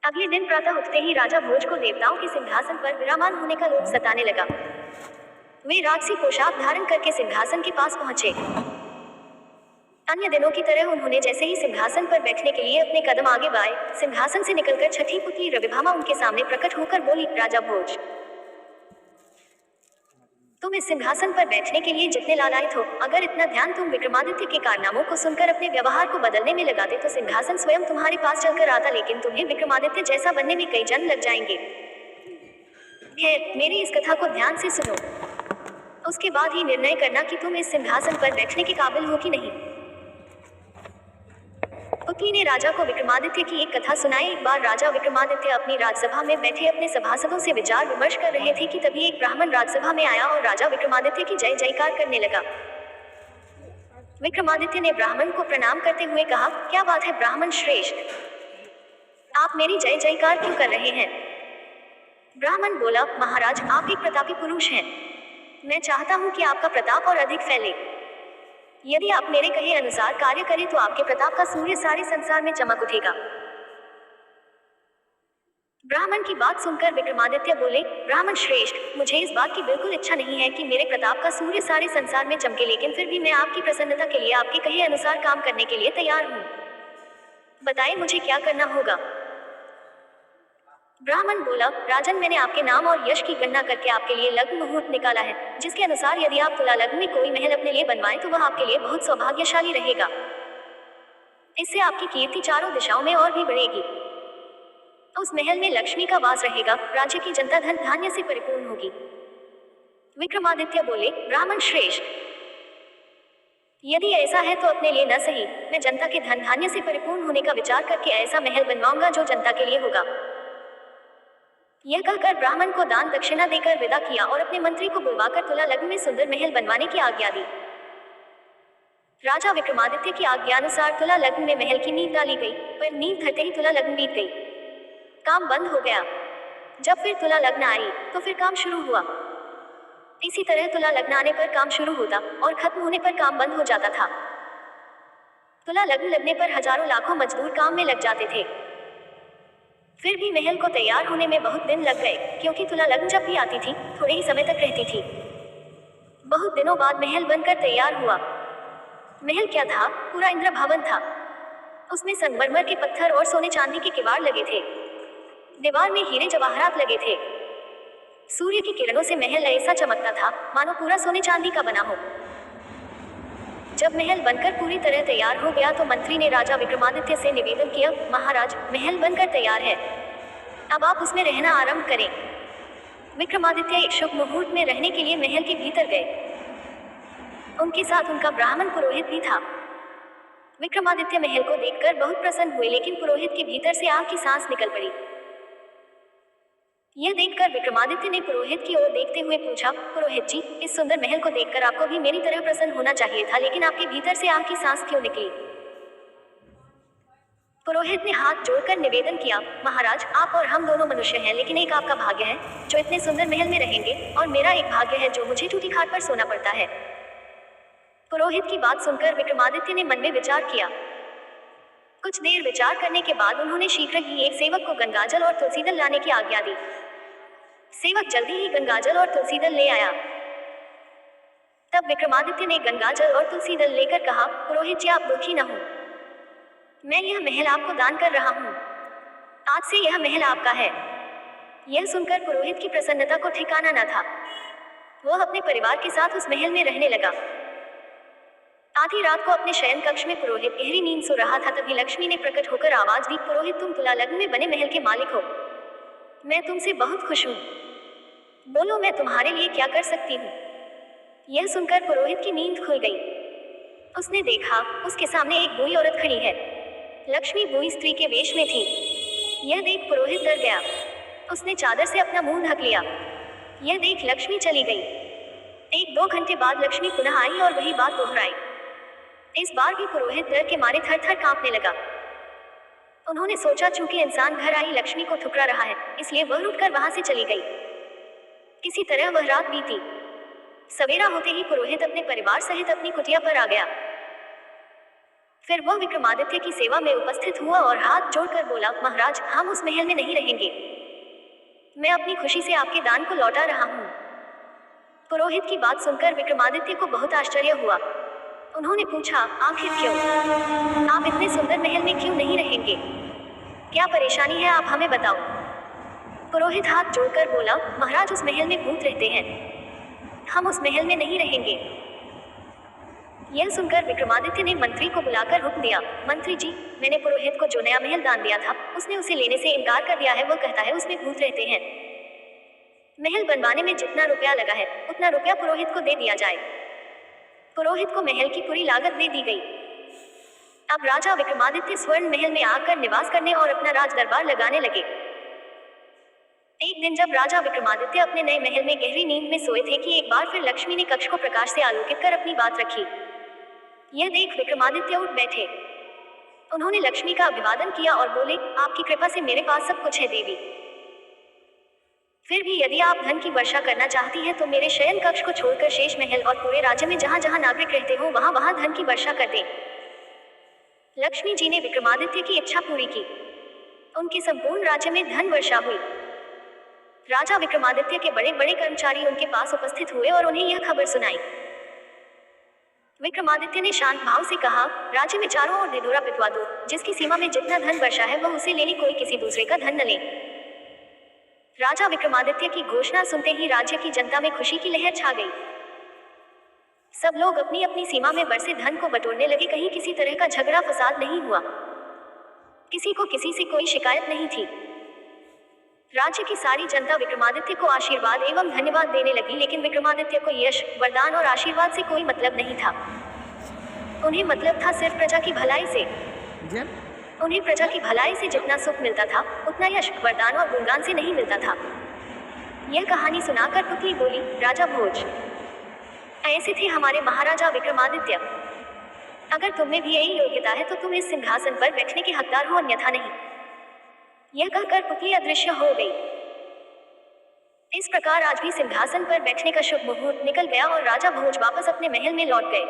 अगले दिन प्रातः उठते ही राजा भोज को देवताओं के सिंहासन पर विराजमान होने का लोभ सताने लगा। वे राजसी पोशाक धारण करके सिंहासन के पास पहुंचे। अन्य दिनों की तरह उन्होंने जैसे ही सिंहासन पर बैठने के लिए अपने कदम आगे बढ़ाए, सिंहासन से निकलकर छठी पुत्री रविभामा उनके सामने प्रकट होकर बोली, राजा भोज, तुम इस सिंहासन पर बैठने के लिए जितने लालायित हो, अगर इतना ध्यान तुम विक्रमादित्य के कारनामों को सुनकर अपने व्यवहार को बदलने में लगाते तो सिंहासन स्वयं तुम्हारे पास चलकर आता, लेकिन तुम्हें विक्रमादित्य जैसा बनने में कई जन्म लग जाएंगे। खैर, मेरी इस कथा को ध्यान से सुनो, उसके बाद ही निर्णय करना कि तुम इस सिंहासन पर बैठने के काबिल हो कि नहीं। पुत्री ने राजा को विक्रमादित्य की एक कथा सुनाई। एक बार राजा विक्रमादित्य अपनी राजसभा में बैठे अपने सभासदों से विचार विमर्श कर रहे थे कि तभी एक ब्राह्मण राजसभा में आया और राजा विक्रमादित्य की जय जयकार करने लगा। विक्रमादित्य ने ब्राह्मण को प्रणाम करते हुए कहा, क्या बात है ब्राह्मण श्रेष्ठ, आप मेरी जय जयकार क्यों कर रहे हैं। ब्राह्मण बोला, महाराज, आप एक प्रतापी पुरुष हैं, मैं चाहता हूं कि आपका प्रताप और अधिक फैले। यदि आप मेरे कहे अनुसार कार्य करें तो आपके प्रताप का सूर्य सारे संसार में चमक उठेगा। ब्राह्मण की बात सुनकर विक्रमादित्य बोले, ब्राह्मण श्रेष्ठ, मुझे इस बात की बिल्कुल इच्छा नहीं है कि मेरे प्रताप का सूर्य सारे संसार में चमके, लेकिन फिर भी मैं आपकी प्रसन्नता के लिए आपके कहे अनुसार काम करने के लिए तैयार हूँ। बताइए मुझे क्या करना होगा। ब्राह्मण बोला, राजन, मैंने आपके नाम और यश की गणना करके आपके लिए लग्न मुहूर्त निकाला है, जिसके अनुसार यदि आप तुला लग्न में कोई महल अपने लिए बनवाएं तो वह आपके लिए बहुत सौभाग्यशाली रहेगा। इससे आपकी कीर्ति चारों दिशाओं में और भी बढ़ेगी। उस महल में लक्ष्मी का वास रहेगा, राज्य की जनता धन धान्य से परिपूर्ण होगी। विक्रमादित्य बोले, ब्राह्मण श्रेष्ठ, यदि ऐसा है तो अपने लिए न सही, मैं जनता के धन धान्य से परिपूर्ण होने का विचार करके ऐसा महल बनवाऊंगा जो जनता के लिए होगा। यह कहकर ब्राह्मण को दान दक्षिणा देकर विदा किया और अपने मंत्री को बुलवाकर तुला लग्न में सुंदर महल बनवाने की आज्ञा दी। राजा विक्रमादित्य की आज्ञानुसार तुला लग्न में महल की नींव डाली गई, पर नींव धरते ही तुला लग्न बीत गई। काम बंद हो गया। जब फिर तुला लग्न आई तो फिर काम शुरू हुआ। इसी तरह तुला लग्न आने पर काम शुरू होता और खत्म होने पर काम बंद हो जाता था। तुला लग्न लगने पर हजारों लाखों मजदूर काम में लग जाते थे। फिर भी महल को तैयार होने में बहुत दिन लग गए, क्योंकि तुला लग्न जब भी आती थी थोड़े ही समय तक रहती थी। बहुत दिनों बाद महल बनकर तैयार हुआ। महल क्या था, पूरा इंद्र भवन था। उसमें संगमरमर के पत्थर और सोने चांदी के किवाड़ लगे थे। दीवार में हीरे जवाहरात लगे थे। सूर्य की किरणों से महल ऐसा चमकता था मानो पूरा सोने चांदी का बना हो। जब महल बनकर पूरी तरह तैयार हो गया तो मंत्री ने राजा विक्रमादित्य से निवेदन किया, महाराज, महल बनकर तैयार है, अब आप उसमें रहना आरंभ करें। विक्रमादित्य एक शुभ मुहूर्त में रहने के लिए महल के भीतर गए। उनके साथ उनका ब्राह्मण पुरोहित भी था। विक्रमादित्य महल को देखकर बहुत प्रसन्न हुए, लेकिन पुरोहित के भीतर से आग की सांस निकल पड़ी। यह देखकर विक्रमादित्य ने पुरोहित की ओर देखते हुए पूछा, पुरोहित जी, इस सुंदर महल को देखकर आपको भी मेरी तरह प्रसन्न होना चाहिए था, लेकिन आपके भीतर से आग की सांस क्यों निकली। पुरोहित ने हाथ जोड़कर निवेदन किया, महाराज, आप और हम दोनों मनुष्य हैं, लेकिन एक आपका भाग्य है जो इतने सुंदर महल में रहेंगे, और मेरा एक भाग्य है जो मुझे टूटी खाट पर सोना पड़ता है। पुरोहित की बात सुनकर विक्रमादित्य ने मन में विचार किया। कुछ देर विचार करने के बाद उन्होंने शीघ्र ही एक सेवक को गंगाजल और तुलसीदल लाने की आज्ञा दी। सेवक जल्दी ही गंगाजल और तुलसीदल ले आया। तब विक्रमादित्य ने गंगाजल और तुलसीदल लेकर कहा, पुरोहित जी, आप दुखी न हो, मैं यह महल आपको दान कर रहा हूँ। आज से यह महल आपका है। यह सुनकर पुरोहित की प्रसन्नता को ठिकाना न था। वह अपने परिवार के साथ उस महल में रहने लगा। आधी रात को अपने शयन कक्ष में पुरोहित गहरी नींद सो रहा था, तभी लक्ष्मी ने प्रकट होकर आवाज दी, पुरोहित, तुम तुला लग्न में बने महल के मालिक हो। मैं तुमसे बहुत खुश हूँ। बोलो, मैं तुम्हारे लिए क्या कर सकती हूँ। यह सुनकर पुरोहित की नींद खुल गई। उसने देखा उसके सामने एक बूढ़ी औरत खड़ी है। लक्ष्मी बूढ़ी स्त्री के वेश में थी। यह देख पुरोहित डर गया। उसने चादर से अपना मुंह ढक लिया। यह देख लक्ष्मी चली गई। 1-2 घंटे बाद लक्ष्मी पुनः आई और वही बात दोहराई। इस बार भी पुरोहित डर के मारे थर-थर कांपने लगा। उन्होंने सोचा चूंकि इंसान घर आई लक्ष्मी को ठुकरा रहा है, इसलिए वह उठकर वहां से चली गई। किसी तरह वह रात बीती। सवेरा होते ही पुरोहित अपने परिवार सहित अपनी कुटिया पर आ गया। फिर वह विक्रमादित्य की सेवा में उपस्थित हुआ और हाथ जोड़कर बोला, महाराज, हम उस महल में नहीं रहेंगे। मैं अपनी खुशी से आपके दान को लौटा रहा हूँ। पुरोहित की बात सुनकर विक्रमादित्य को बहुत आश्चर्य हुआ। उन्होंने पूछा, आखिर क्यों? आप इतने सुंदर महल में क्यों नहीं रहेंगे? क्या परेशानी है, आप हमें बताओ। पुरोहित हाथ जोड़कर बोला, महाराज, उस महल में भूत रहते हैं, हम उस महल में नहीं रहेंगे। यह सुनकर विक्रमादित्य ने मंत्री को बुलाकर हुक्म दिया, मंत्री जी, मैंने पुरोहित को जो नया महल दान दिया था, उसने उसे लेने से इनकार कर दिया है। वह कहता है उसमें भूत रहते हैं। महल बनवाने में जितना रुपया लगा है, उतना रुपया पुरोहित को दे दिया जाए। पुरोहित को महल की पूरी लागत दे दी गई। अब राजा विक्रमादित्य स्वर्ण महल में आकर निवास करने और अपना राज दरबार लगाने लगे। एक दिन जब राजा विक्रमादित्य अपने नए महल में गहरी नींद में सोए थे कि एक बार फिर लक्ष्मी ने कक्ष को प्रकाश से आलोकित कर अपनी बात रखी। यह देख विक्रमादित्य उठ बैठे। उन्होंने लक्ष्मी का अभिवादन किया और बोले, आपकी कृपा से मेरे पास सब कुछ है देवी। फिर भी यदि आप धन की वर्षा करना चाहती हैं तो मेरे शयन कक्ष को छोड़कर शेष महल और पूरे राज्य में जहां जहां नागरिक रहते हो वहां वहां धन की वर्षा कर दें। लक्ष्मी जी ने विक्रमादित्य की इच्छा पूरी की। उनके संपूर्ण राज्य में धन वर्षा हुई। राजा विक्रमादित्य के बड़े बड़े कर्मचारी उनके पास उपस्थित हुए और उन्हें यह खबर सुनाई। विक्रमादित्य ने शांत भाव से कहा, राज्य में चारों ओर ढिढोरा पिटवा दो। जिसकी सीमा में जितना धन वर्षा है वह उसे लेने, कोई किसी दूसरे का धन न ले। राजा विक्रमादित्य की घोषणा सुनते ही राज्य की जनता में खुशी की लहर छा गई। सब लोग अपनी अपनी सीमा में बरसे धन को बटोरने लगे। कहीं किसी तरह का झगड़ा फसाद नहीं हुआ। किसी को किसी से कोई शिकायत नहीं थी। राज्य की सारी जनता विक्रमादित्य को आशीर्वाद एवं धन्यवाद देने लगी, लेकिन विक्रमादित्य को यश, वरदान और आशीर्वाद से कोई मतलब नहीं था। उन्हें मतलब था सिर्फ प्रजा की भलाई से। उन्हें प्रजा की भलाई से जितना सुख मिलता था, उतना यश, वरदान और गुणगान से नहीं मिलता था। यह कहानी सुनाकर पुतली बोली, राजा भोज, ऐसे थे हमारे महाराजा विक्रमादित्य। अगर तुम में भी यही योग्यता है तो तुम इस सिंहासन पर बैठने के हकदार हो, अन्यथा नहीं। यह कहकर पुतली अदृश्य हो गई। इस प्रकार आज भी सिंहासन पर बैठने का शुभ मुहूर्त निकल गया और राजा भोज वापस अपने महल में लौट गए।